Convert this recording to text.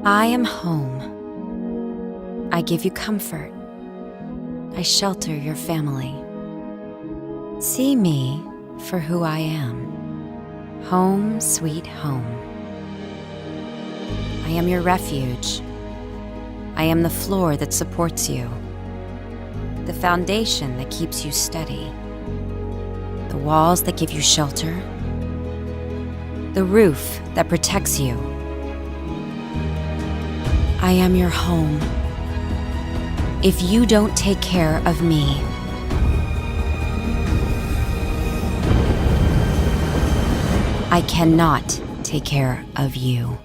I am home. I give you comfort. I shelter your family. See me for who I am. Home, sweet home. I am your refuge. I am the floor that supports you, the foundation that keeps you steady, the walls that give you shelter, the roof that protects you. I am your home. If you don't take care of me, I cannot take care of you.